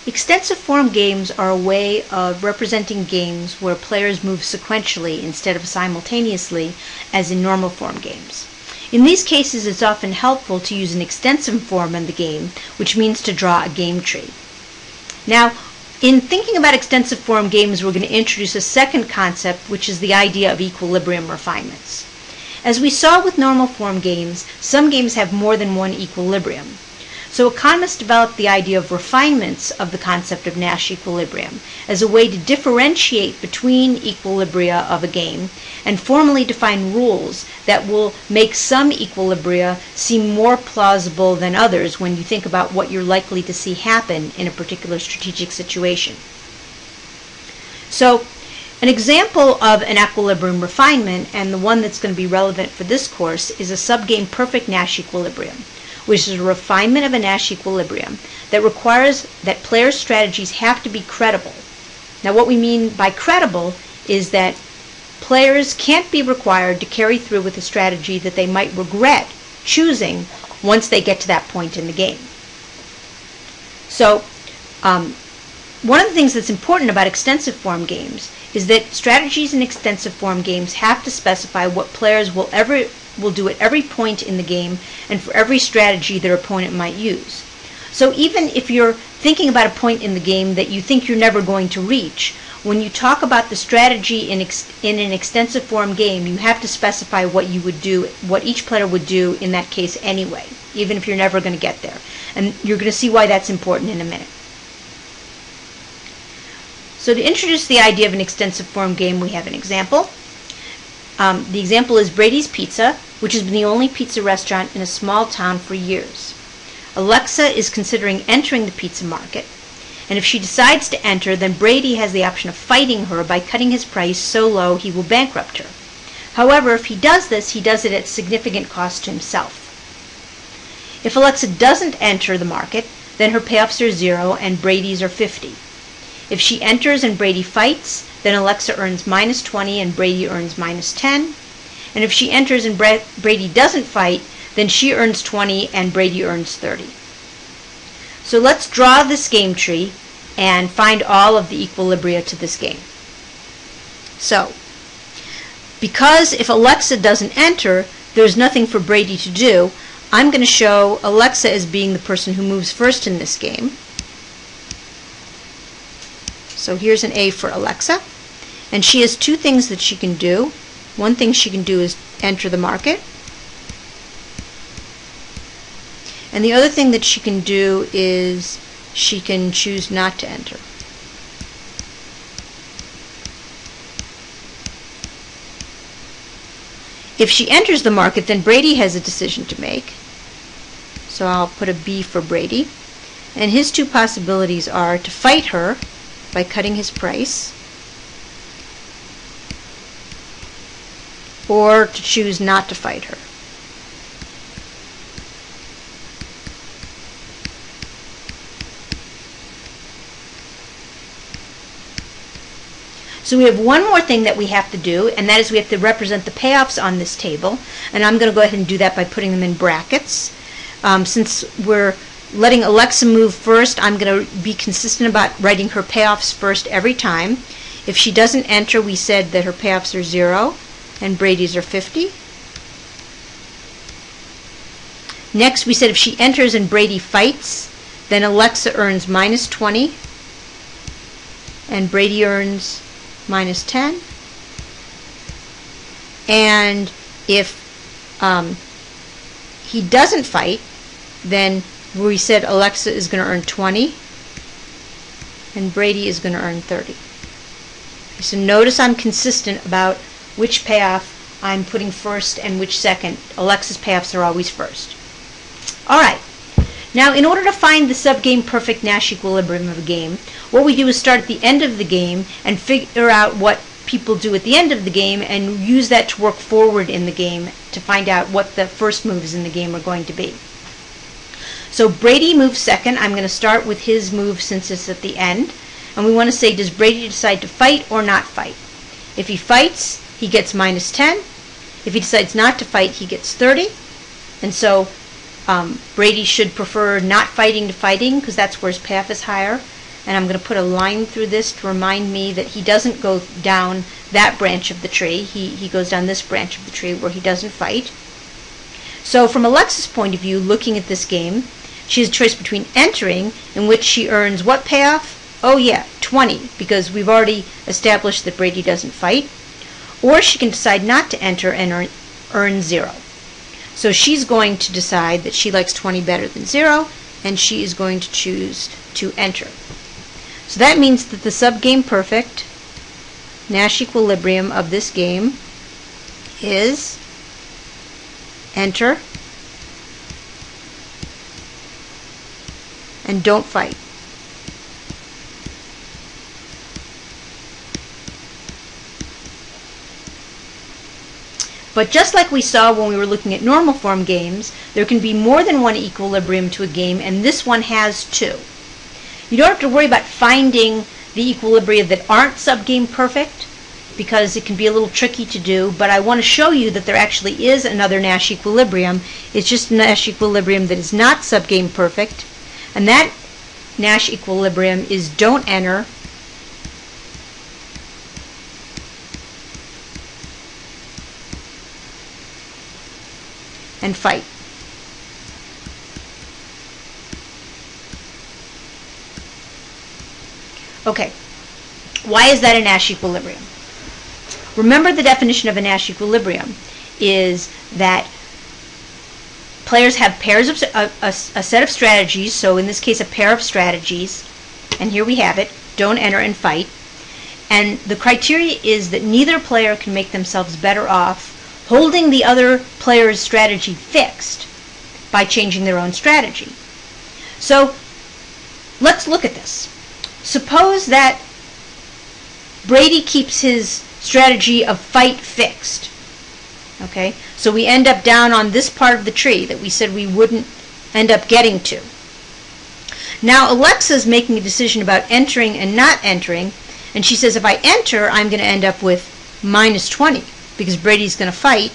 Extensive form games are a way of representing games where players move sequentially instead of simultaneously as in normal form games. In these cases, it's often helpful to use an extensive form in the game, which means to draw a game tree. Now, in thinking about extensive form games, we're going to introduce a second concept, which is the idea of equilibrium refinements. As we saw with normal form games, some games have more than one equilibrium. So economists developed the idea of refinements of the concept of Nash equilibrium as a way to differentiate between equilibria of a game and formally define rules that will make some equilibria seem more plausible than others when you think about what you're likely to see happen in a particular strategic situation. So, an example of an equilibrium refinement, and the one that's going to be relevant for this course, is a subgame perfect Nash equilibrium, which is a refinement of a Nash equilibrium that requires that players' strategies have to be credible. Now, what we mean by credible is that players can't be required to carry through with a strategy that they might regret choosing once they get to that point in the game. So, one of the things that's important about extensive form games is that strategies in extensive form games have to specify what players will do at every point in the game and for every strategy their opponent might use. So even if you're thinking about a point in the game that you think you're never going to reach, when you talk about the strategy in an extensive form game, you have to specify what you would do, what each player would do in that case anyway, even if you're never going to get there. And you're going to see why that's important in a minute. So to introduce the idea of an extensive form game, we have an example. The example is Brady's Pizza, which has been the only pizza restaurant in a small town for years. Alexa is considering entering the pizza market, and if she decides to enter, then Brady has the option of fighting her by cutting his price so low he will bankrupt her. However, if he does this, he does it at significant cost to himself. If Alexa doesn't enter the market, then her payoffs are 0 and Brady's are 50. If she enters and Brady fights, then Alexa earns minus 20 and Brady earns minus 10. And if she enters and Brady doesn't fight, then she earns 20 and Brady earns 30. So let's draw this game tree and find all of the equilibria to this game. So, because if Alexa doesn't enter, there's nothing for Brady to do, I'm going to show Alexa as being the person who moves first in this game. So here's an A for Alexa. And she has two things that she can do. One thing she can do is enter the market. And the other thing that she can do is she can choose not to enter. If she enters the market, then Brady has a decision to make. So I'll put a B for Brady. And his two possibilities are to fight her by cutting his price, or to choose not to fight her. So we have one more thing that we have to do, and that is we have to represent the payoffs on this table, and I'm going to go ahead and do that by putting them in brackets. Since we're letting Alexa move first, I'm going to be consistent about writing her payoffs first every time. If she doesn't enter, we said that her payoffs are 0 and Brady's are 50. Next, we said if she enters and Brady fights, then Alexa earns minus 20 and Brady earns minus 10. And if he doesn't fight, then we said Alexa is going to earn 20 and Brady is going to earn 30. So notice I'm consistent about which payoff I'm putting first and which second. Alexa's payoffs are always first. Alright, now in order to find the subgame perfect Nash equilibrium of a game, what we do is start at the end of the game and figure out what people do at the end of the game and use that to work forward in the game to find out what the first moves in the game are going to be. So Brady moves second. I'm going to start with his move since it's at the end. And we want to say, does Brady decide to fight or not fight? If he fights, he gets minus 10. If he decides not to fight, he gets 30. And so Brady should prefer not fighting to fighting because that's where his payoff is higher. and I'm going to put a line through this to remind me that he doesn't go down that branch of the tree. He goes down this branch of the tree where he doesn't fight. So from Alexa's point of view, looking at this game, she has a choice between entering, in which she earns what payoff? Oh yeah, 20, because we've already established that Brady doesn't fight. Or she can decide not to enter and earn 0. So she's going to decide that she likes 20 better than 0, and she is going to choose to enter. So that means that the subgame perfect Nash equilibrium of this game is enter and don't fight. But just like we saw when we were looking at normal form games, there can be more than one equilibrium to a game, and this one has 2. You don't have to worry about finding the equilibria that aren't subgame perfect, because it can be a little tricky to do, but I want to show you that there actually is another Nash equilibrium. It's just a Nash equilibrium that is not subgame perfect, and that Nash equilibrium is don't enter and fight. Okay, why is that a Nash equilibrium? Remember, the definition of a Nash equilibrium is that players have pairs of a set of strategies, so in this case a pair of strategies, and here we have it, don't enter and fight, and the criteria is that neither player can make themselves better off holding the other player's strategy fixed by changing their own strategy. So let's look at this. Suppose that Brady keeps his strategy of fight fixed. Okay, so we end up down on this part of the tree that we said we wouldn't end up getting to. Now Alexa's making a decision about entering and not entering, and she says if I enter, I'm going to end up with minus 20 because Brady's going to fight.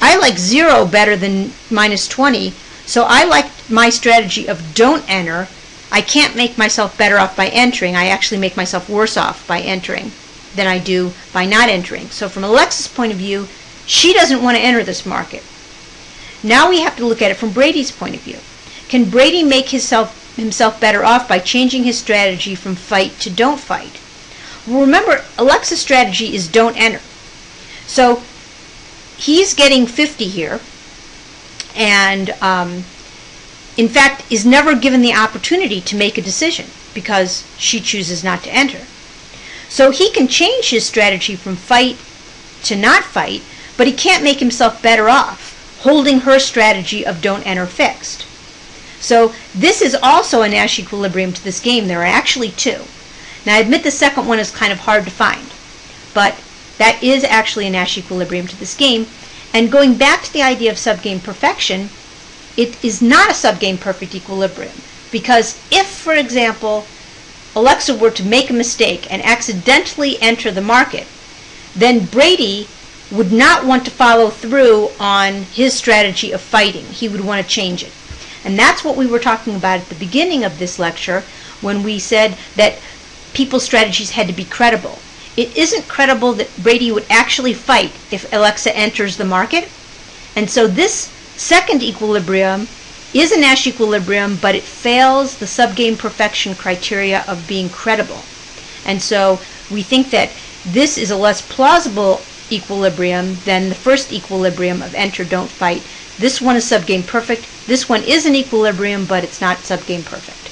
I like 0 better than minus 20, so I like my strategy of don't enter. I can't make myself better off by entering. I actually make myself worse off by entering than I do by not entering. So from Alexa's point of view, she doesn't want to enter this market. Now we have to look at it from Brady's point of view. Can Brady make himself better off by changing his strategy from fight to don't fight? Well, remember, Alexa's strategy is don't enter. So he's getting 50 here, and in fact is never given the opportunity to make a decision because she chooses not to enter. So he can change his strategy from fight to not fight, but he can't make himself better off holding her strategy of don't enter fixed. So this is also a Nash equilibrium to this game. There are actually 2. Now I admit the second one is kind of hard to find, but that is actually a Nash equilibrium to this game. And going back to the idea of subgame perfection, it is not a subgame perfect equilibrium, because if, for example, Alexa were to make a mistake and accidentally enter the market, then Brady would not want to follow through on his strategy of fighting. He would want to change it. And that's what we were talking about at the beginning of this lecture when we said that people's strategies had to be credible. It isn't credible that Brady would actually fight if Alexa enters the market. And so this second equilibrium is a Nash equilibrium, but it fails the subgame perfection criteria of being credible. And so we think that this is a less plausible equilibrium than the first equilibrium of enter, don't fight. This one is subgame perfect. This one is an equilibrium, but it's not subgame perfect.